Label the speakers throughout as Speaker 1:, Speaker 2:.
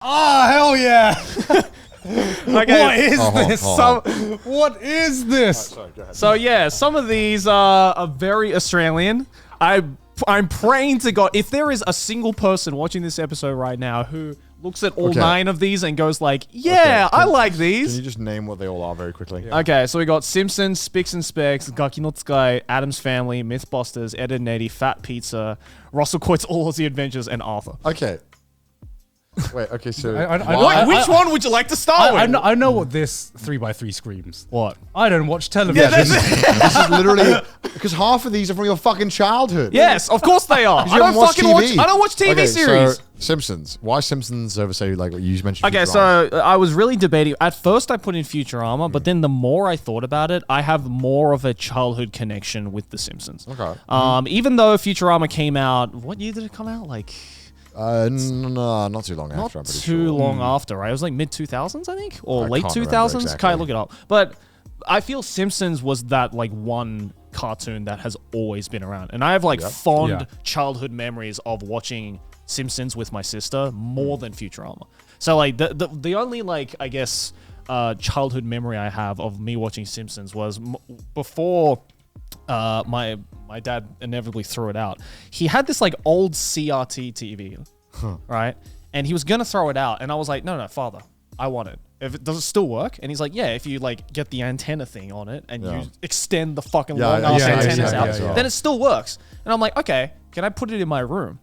Speaker 1: Oh, hell yeah.
Speaker 2: Okay.
Speaker 1: What is this? What is this?
Speaker 3: Sorry, go ahead.
Speaker 2: So yeah, some of these are very Australian. I'm praying to God, if there is a single person watching this episode right now who looks at all 9 of these and goes like, yeah, I like these.
Speaker 3: Can you just name what they all are very quickly?
Speaker 2: Yeah. Okay, so we got Simpsons, Spicks and Specks, Gaki no Tsukai, Addams Family, Mythbusters, Ed and Eddie, Fat Pizza, Russell Coit's All Aussie Adventures, and Arthur.
Speaker 3: Okay. Wait, okay, so...
Speaker 2: Which one would you like to start with?
Speaker 1: I know what this 3x3 screams.
Speaker 2: What?
Speaker 1: I don't watch television.
Speaker 3: this is literally... Because half of these are from your fucking childhood.
Speaker 2: Yes, of course they are.
Speaker 3: You don't watch TV.
Speaker 2: I don't watch TV
Speaker 3: Okay,
Speaker 2: series.
Speaker 3: So Simpsons. Why Simpsons over, say, like, you mentioned
Speaker 2: Okay,
Speaker 3: Futurama?
Speaker 2: so I was really debating. At first, I put in Futurama, but then the more I thought about it, I have more of a childhood connection with The Simpsons.
Speaker 3: Okay.
Speaker 2: Even though Futurama came out, what year did it come out? Like,
Speaker 3: No, not too long after, I'm pretty sure.
Speaker 2: too long after, right? It was like mid 2000s, I think, or late
Speaker 3: can't
Speaker 2: 2000s.
Speaker 3: remember exactly.
Speaker 2: Can I look it up? But I feel Simpsons was that like one cartoon that has always been around, and I have like fond childhood memories of watching Simpsons with my sister more than Futurama. So like the only like I guess childhood memory I have of me watching Simpsons was before my dad inevitably threw it out. He had this like old CRT TV, right? And he was gonna throw it out, and I was like, no, father, I want it. Does it still work? And he's like, yeah, if you like get the antenna thing on it and you extend the fucking long ass antennas out, then it still works. And I'm like, okay, can I put it in my room?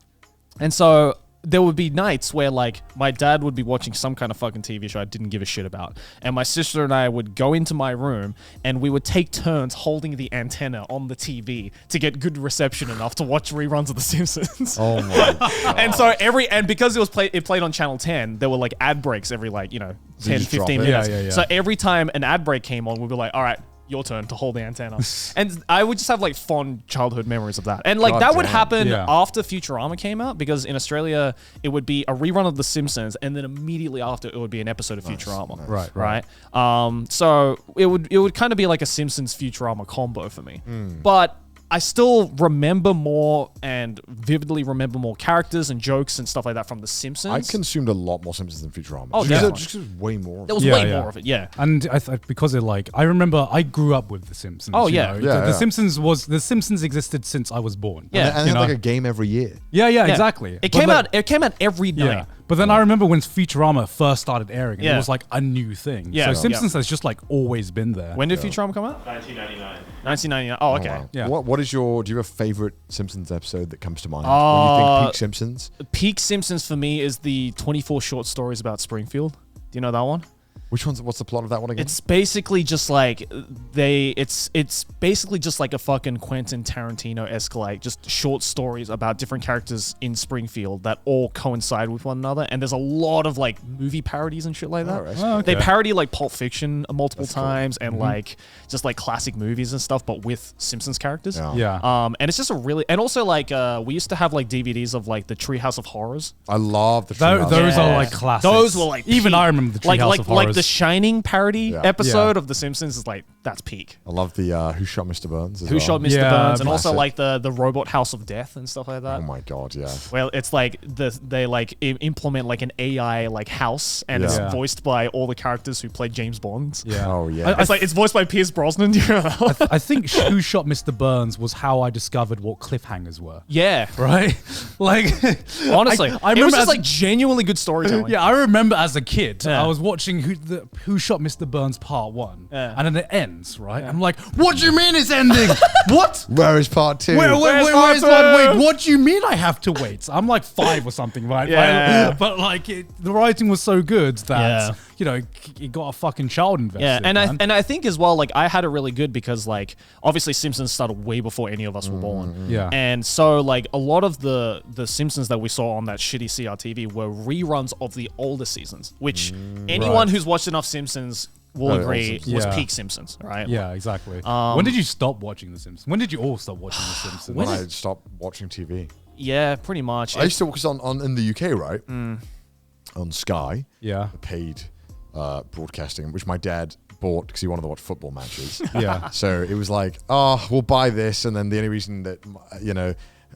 Speaker 2: And so there would be nights where like my dad would be watching some kind of fucking TV show I didn't give a shit about. And my sister and I would go into my room and we would take turns holding the antenna on the TV to get good reception enough to watch reruns of The Simpsons.
Speaker 3: Oh my God.
Speaker 2: And so because it played on Channel 10, there were like ad breaks every like, 10, 15 minutes. So every time an ad break came on, we'd be like, all right, your turn to hold the antenna. And I would just have like fond childhood memories of that. And like that would happen after Futurama came out, because in Australia it would be a rerun of The Simpsons and then immediately after it would be an episode of Futurama. Right. So it would kind of be like a Simpsons Futurama combo for me. But I still remember more and vividly remember more characters and jokes and stuff like that from The Simpsons.
Speaker 3: I consumed a lot more Simpsons than Futurama.
Speaker 2: Oh,
Speaker 3: just
Speaker 2: yeah.
Speaker 3: Just because way more.
Speaker 2: There was way more of it, yeah.
Speaker 1: And because I remember I grew up with The Simpsons.
Speaker 2: Oh, yeah.
Speaker 1: The Simpsons existed since I was born.
Speaker 2: Yeah.
Speaker 3: And they had like a game every year.
Speaker 1: Yeah, exactly.
Speaker 2: It came out every night.
Speaker 1: Yeah. But then I remember when Futurama first started airing, and it was like a new thing. So Simpsons has just like always been there.
Speaker 2: When did Futurama come out?
Speaker 4: 1999.
Speaker 2: 1999. Oh, okay.
Speaker 3: Wow.
Speaker 1: Yeah.
Speaker 3: Do you have a favorite Simpsons episode that comes to mind when you think peak Simpsons?
Speaker 2: Peak Simpsons for me is the 24 short stories about Springfield. Do you know that one?
Speaker 3: What's the plot of that one again?
Speaker 2: It's basically just like it's basically just like a fucking Quentin Tarantino-esque, like just short stories about different characters in Springfield that all coincide with one another. And there's a lot of like movie parodies and shit like that.
Speaker 3: Right.
Speaker 1: Oh, okay.
Speaker 2: They parody like Pulp Fiction multiple times and like just like classic movies and stuff, but with Simpsons characters.
Speaker 1: Yeah.
Speaker 2: And it's just and also like we used to have like DVDs of like the Treehouse of Horrors.
Speaker 3: I love the
Speaker 1: Those are like classics.
Speaker 2: Those were like
Speaker 1: even
Speaker 2: peak.
Speaker 1: I remember the Treehouse of Horrors.
Speaker 2: Like the Shining parody episode of The Simpsons is like, that's peak.
Speaker 3: I love the Who Shot Mr. Burns as
Speaker 2: Who
Speaker 3: well.
Speaker 2: Shot Mr. Burns, and also
Speaker 3: classic.
Speaker 2: like the Robot House of Death and stuff like that.
Speaker 3: Oh my God, yeah.
Speaker 2: Well, it's like they like implement like an AI like house, and it's voiced by all the characters who played James Bond.
Speaker 1: Yeah.
Speaker 3: Oh yeah.
Speaker 2: It's voiced by Pierce Brosnan. Do you know that one?
Speaker 1: I think Who Shot Mr. Burns was how I discovered what cliffhangers were.
Speaker 2: Yeah.
Speaker 1: Right? Like,
Speaker 2: honestly,
Speaker 1: I
Speaker 2: it
Speaker 1: remember
Speaker 2: was just like genuinely good storytelling.
Speaker 1: Yeah, I remember as a kid, I was watching Who Shot Mr. Burns Part 1, and then it ends, right? I'm like, what do you mean it's ending? What?
Speaker 3: Where is part 2?
Speaker 1: Where is
Speaker 2: part
Speaker 1: Wait,
Speaker 2: two?
Speaker 1: what do you mean I have to wait? I'm like 5 or something, right?
Speaker 2: Yeah.
Speaker 1: But like, the writing was so good that, it got a fucking child invested.
Speaker 2: Yeah,
Speaker 1: man.
Speaker 2: and I think as well, like I had it really good because like obviously Simpsons started way before any of us were born.
Speaker 1: Yeah.
Speaker 2: And so like a lot of the Simpsons that we saw on that shitty CRTV were reruns of the older seasons, which anyone who's watched enough Simpsons will agree was peak Simpsons, right?
Speaker 1: Yeah, exactly. When did you stop watching The Simpsons? When did you all stop watching The Simpsons?
Speaker 3: When I stopped watching TV.
Speaker 2: Yeah, pretty much.
Speaker 3: I used to, because on in the UK, right? On Sky.
Speaker 1: Yeah.
Speaker 3: Paid broadcasting, which my dad bought because he wanted to watch football matches.
Speaker 1: Yeah.
Speaker 3: So it was like, oh, we'll buy this, and then the only reason that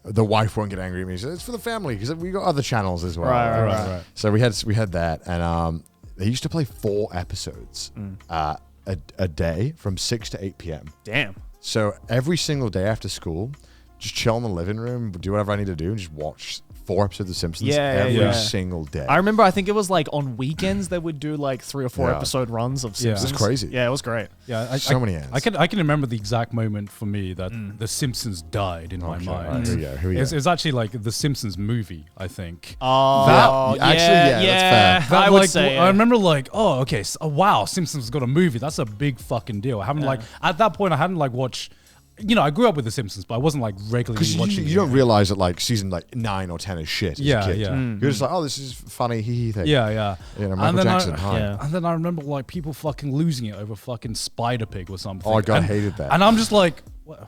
Speaker 3: the wife won't get angry at me. She said, it's for the family because we got other channels as well.
Speaker 2: Right.
Speaker 3: So we had that, and they used to play 4 episodes a day from 6 to 8 p.m.
Speaker 2: Damn.
Speaker 3: So every single day after school, just chill in the living room, do whatever I need to do, and just watch 4 episodes of Simpsons every single day.
Speaker 2: I remember, I think it was like on weekends they would do like 3 or 4 episode runs of Simpsons.
Speaker 3: It's crazy.
Speaker 2: Yeah, it was great.
Speaker 1: Yeah,
Speaker 3: so many ads.
Speaker 1: I can remember the exact moment for me that The Simpsons died in my mind.
Speaker 3: Right, here we go.
Speaker 1: It's actually like the Simpsons movie, I think.
Speaker 2: Oh,
Speaker 3: that's fair.
Speaker 2: I would say.
Speaker 1: I remember like, oh, okay, so, wow, Simpsons got a movie. That's a big fucking deal. I haven't like at that point I hadn't like watched. You know, I grew up with The Simpsons, but I wasn't like regularly watching.
Speaker 3: You don't realize that like season like 9 or 10 is shit. As a kid. You're just like, oh, this is funny, hee thing.
Speaker 1: Yeah.
Speaker 3: You know, Michael Jackson.
Speaker 1: And then I remember like people fucking losing it over fucking Spider Pig or something.
Speaker 3: Oh, God, I hated that.
Speaker 1: And I'm just like, what?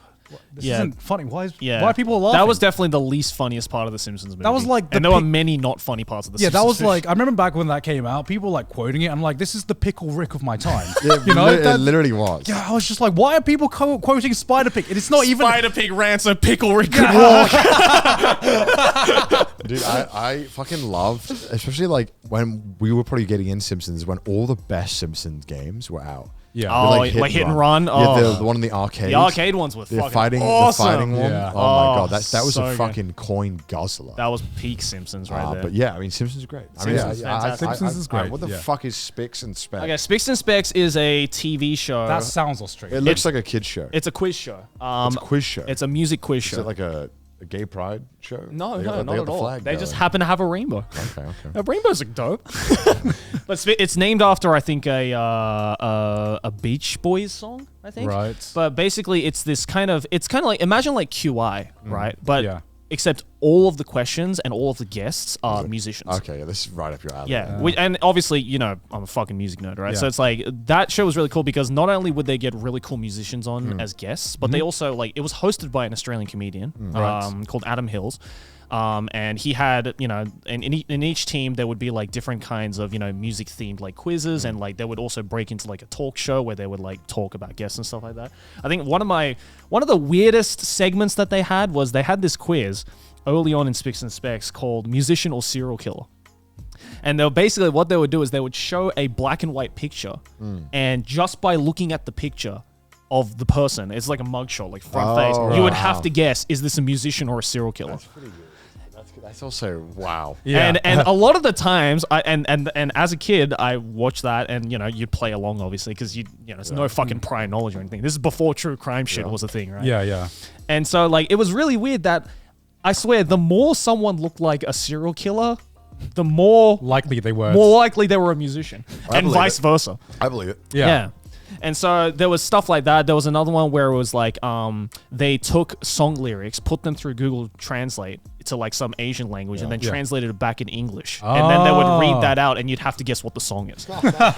Speaker 1: This isn't funny. Why are people laughing?
Speaker 2: That was definitely the least funniest part of the Simpsons movie.
Speaker 1: That was like,
Speaker 2: and there were many not funny parts of the Simpsons.
Speaker 1: Yeah, that was like, I remember back when that came out, people were like quoting it. I'm like, this is the Pickle Rick of my time.
Speaker 3: You know, it literally was.
Speaker 1: Yeah, I was just like, why are people quoting Spider Pig? It's not even
Speaker 2: Spider Pig ran so Pickle Rick could walk.
Speaker 3: Dude, I fucking loved, especially like when we were probably getting in Simpsons when all the best Simpsons games were out.
Speaker 1: Yeah.
Speaker 2: Oh, like hit and run.
Speaker 3: Yeah, the one in the arcade.
Speaker 2: The arcade ones were fucking awesome.
Speaker 3: The fighting one.
Speaker 1: Yeah.
Speaker 3: Oh my God, that was
Speaker 2: so
Speaker 3: a fucking coin guzzler.
Speaker 2: That was peak Simpsons right there.
Speaker 3: But yeah, I mean, Simpsons is great.
Speaker 1: Simpsons is great.
Speaker 3: What the fuck is Spix and Specs?
Speaker 2: Okay, Spix and Specs is a TV show.
Speaker 1: That sounds Australian.
Speaker 3: It looks like a kid's show.
Speaker 2: It's a quiz show.
Speaker 3: It's a quiz show.
Speaker 2: It's a music quiz show.
Speaker 3: Is it like a gay pride show?
Speaker 2: No,
Speaker 3: They
Speaker 2: not
Speaker 3: got
Speaker 2: at
Speaker 3: the
Speaker 2: all.
Speaker 3: flag
Speaker 2: They
Speaker 3: going.
Speaker 2: just happen to have a rainbow.
Speaker 3: Okay.
Speaker 2: Rainbows are dope. But it's named after, I think, a Beach Boys song, I think.
Speaker 1: Right.
Speaker 2: But basically, it's kind of like, imagine like QI, right? But
Speaker 1: Yeah.
Speaker 2: except all of the questions and all of the guests are musicians.
Speaker 3: Okay, yeah, this is right up your alley.
Speaker 2: Yeah, and obviously, you know, I'm a fucking music nerd, right?
Speaker 1: Yeah.
Speaker 2: So it's like, that show was really cool because not only would they get really cool musicians on as guests, but they also, like, it was hosted by an Australian comedian called Adam Hills. And he had, you know, in each team there would be like different kinds of, you know, music themed like quizzes, and like they would also break into like a talk show where they would like talk about guests and stuff like that. I think one of the weirdest segments that they had was they had this quiz early on in Spix and Specs called Musician or Serial Killer. And they were basically, what they would do is they would show a black and white picture, and just by looking at the picture of the person, it's like a mugshot, like front face, you would have to guess, is this a musician or a serial killer? That's pretty good.
Speaker 3: That's also wow.
Speaker 2: Yeah. And a lot of the times, and as a kid, I watched that, and you know, you'd play along obviously because you know, there's no fucking prior knowledge or anything. This is before true crime shit was a thing, right?
Speaker 1: Yeah.
Speaker 2: And so like, it was really weird that, I swear, the more someone looked like a serial killer, the more
Speaker 1: likely they were.
Speaker 2: More likely they were a musician, and vice versa.
Speaker 3: I believe it.
Speaker 2: Yeah. And so there was stuff like that. There was another one where it was like, they took song lyrics, put them through Google Translate to like some Asian language, and then translated it back in English. And then they would read that out, and you'd have to guess what the song is.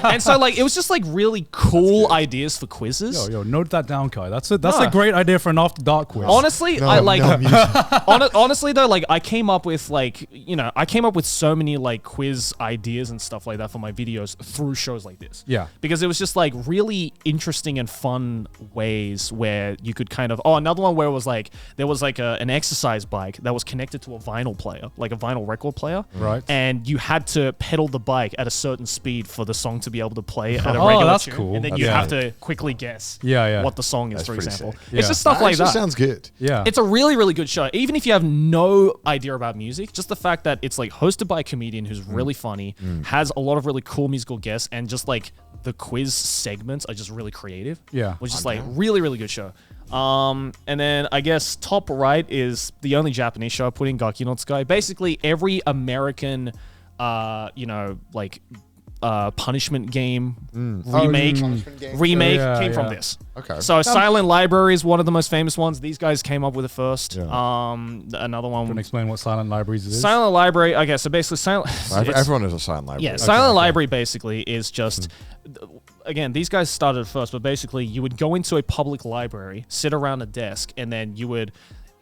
Speaker 2: And so like, it was just like really cool ideas for quizzes.
Speaker 1: Yo, note that down, Kai. That's a great idea for an after dark quiz.
Speaker 2: Honestly, honestly though, like I came up with so many like quiz ideas and stuff like that for my videos through shows like this.
Speaker 1: Yeah.
Speaker 2: Because it was just like really interesting and fun ways where you could kind of, another one where it was like, there was like an exercise bike that was connected to a vinyl player, like a vinyl record player.
Speaker 1: Right.
Speaker 2: And you had to pedal the bike at a certain speed for the song to be able to play at a regular
Speaker 1: that's
Speaker 2: tune.
Speaker 1: cool.
Speaker 2: And then you have to quickly guess what the song is,
Speaker 3: That's
Speaker 2: for
Speaker 3: pretty
Speaker 2: example.
Speaker 3: sick.
Speaker 2: It's just stuff like that.
Speaker 3: Sounds good.
Speaker 1: Yeah.
Speaker 2: It's a really, really good show. Even if you have no idea about music, just the fact that it's like hosted by a comedian who's really funny, has a lot of really cool musical guests, and just like the quiz segments are just really creative.
Speaker 1: Yeah.
Speaker 2: Which is like really, really good show. And then I guess top right is the only Japanese show I put in, Gaki no Tsukai. Basically every American, punishment game remake came from this.
Speaker 3: Okay.
Speaker 2: So Silent Library is one of the most famous ones. These guys came up with it first.
Speaker 3: Yeah.
Speaker 2: Another one.
Speaker 1: Can you explain what Silent Libraries is?
Speaker 2: Silent Library. Okay, so basically
Speaker 3: Everyone knows a Silent Library.
Speaker 2: Yeah, Silent Library basically is just. Again, these guys started first, but basically you would go into a public library, sit around a desk, and then you would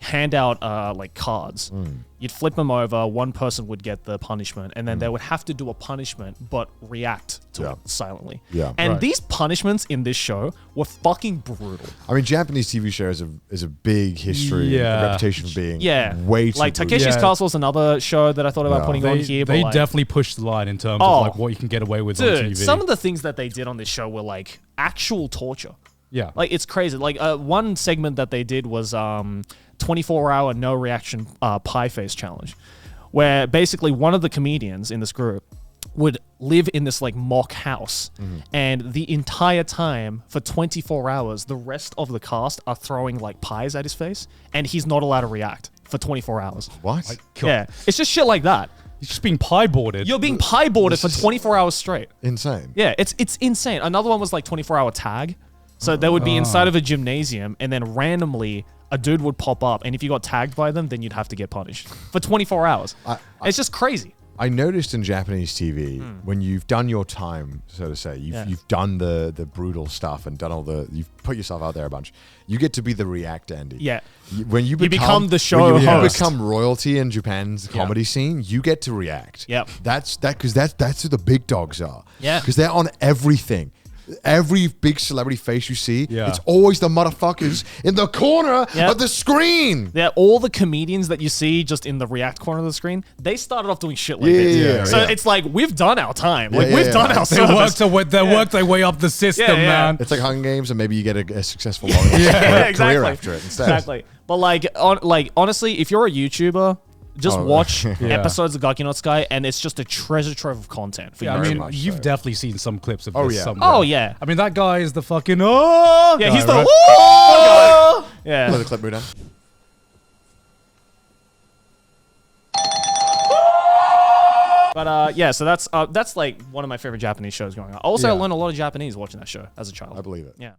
Speaker 2: hand out like cards. You'd flip them over. One person would get the punishment, and then they would have to do a punishment, but react to it silently.
Speaker 3: Yeah.
Speaker 2: And these punishments in this show were fucking brutal.
Speaker 3: I mean, Japanese TV shows is a big history, a reputation for being way too
Speaker 2: like
Speaker 3: brutal.
Speaker 2: Takeshi's Castle is another show that I thought about putting on here.
Speaker 1: They
Speaker 2: but
Speaker 1: definitely pushed the line in terms of like what you can get away with on TV.
Speaker 2: Some of the things that they did on this show were like actual torture.
Speaker 1: Yeah.
Speaker 2: Like, it's crazy. Like, one segment that they did was 24-hour no reaction pie face challenge, where basically one of the comedians in this group would live in this like mock house, and the entire time for 24 hours, the rest of the cast are throwing like pies at his face, and he's not allowed to react for 24 hours.
Speaker 3: What?
Speaker 2: Yeah. It's just shit like that.
Speaker 1: He's just being pie boarded.
Speaker 2: You're being pie boarded for 24 hours straight.
Speaker 3: Insane.
Speaker 2: Yeah, it's insane. Another one was like 24-hour tag. So they would be inside of a gymnasium, and then randomly a dude would pop up, and if you got tagged by them, then you'd have to get punished for 24 hours. It's just crazy.
Speaker 3: I noticed in Japanese TV, when you've done your time, so to say, you've done the brutal stuff and done you've put yourself out there a bunch, you get to be the react Andy.
Speaker 2: Yeah.
Speaker 3: When you become
Speaker 2: the show
Speaker 3: when you
Speaker 2: host.
Speaker 3: become royalty in Japan's comedy scene, you get to react.
Speaker 2: Yep.
Speaker 3: That's who the big dogs are.
Speaker 2: Yeah.
Speaker 3: Because they're on everything. Every big celebrity face you see, it's always the motherfuckers in the corner of the screen.
Speaker 2: Yeah, all the comedians that you see just in the react corner of the screen, they started off doing shit like this. So it's like, we've done our time. Like, we've done our service.
Speaker 1: They worked their way up the system, man.
Speaker 3: It's like Hunger Games, and maybe you get a successful career after it instead.
Speaker 2: Exactly. But like honestly, if you're a YouTuber, just watch episodes of Gaki no Tsukai, and it's just a treasure trove of content for you.
Speaker 1: I mean, you've definitely seen some clips of this somewhere.
Speaker 2: Oh, yeah.
Speaker 1: I mean, that guy is the fucking
Speaker 2: Yeah,
Speaker 1: guy,
Speaker 2: he's the
Speaker 1: right?
Speaker 2: guy. Yeah.
Speaker 3: Let the clip move down.
Speaker 2: But so that's like one of my favorite Japanese shows going on. Also, I learned a lot of Japanese watching that show as a child.
Speaker 3: I believe it.
Speaker 2: Yeah.